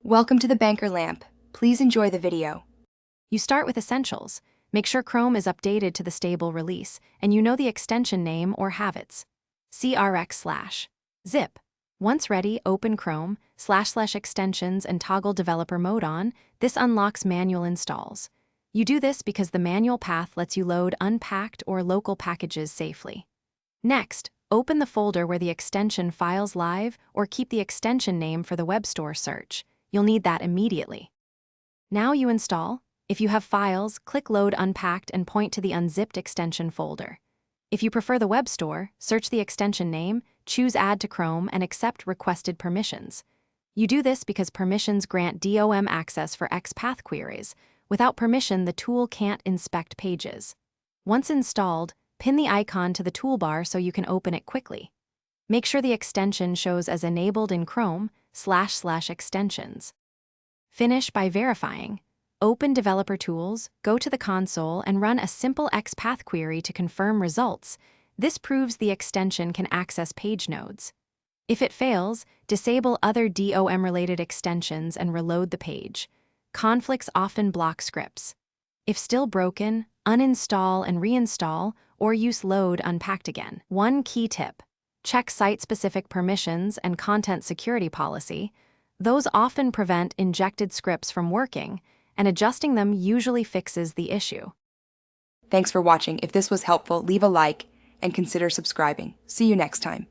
Welcome to the Banker Lamp. Please enjoy the video. You start with Essentials. Make sure Chrome is updated to the stable release, and you know the extension name or have its. CRX/zip. Once ready, open Chrome, //extensions and toggle developer mode on. This unlocks manual installs. You do this because the manual path lets you load unpacked or local packages safely. Next, open the folder where the extension files live or keep the extension name for the web store search. You'll need that immediately. Now you install. If you have files, click Load Unpacked and point to the unzipped extension folder. If you prefer the web store, search the extension name, choose Add to Chrome, and accept requested permissions. You do this because permissions grant DOM access for Xpath queries. Without permission, the tool can't inspect pages. Once installed, pin the icon to the toolbar so you can open it quickly. Make sure the extension shows as enabled in Chrome //extensions. Finish by verifying. Open Developer Tools, go to the console, and run a simple Xpath query to confirm results. This proves the extension can access page nodes. If it fails, disable other DOM-related extensions and reload the page. Conflicts often block scripts. If still broken, uninstall and reinstall, or use Load Unpacked again. One key tip: check site-specific permissions and content security policy. Those often prevent injected scripts from working, and adjusting them usually fixes the issue. Thanks for watching. If this was helpful, leave a like and consider subscribing. See you next time.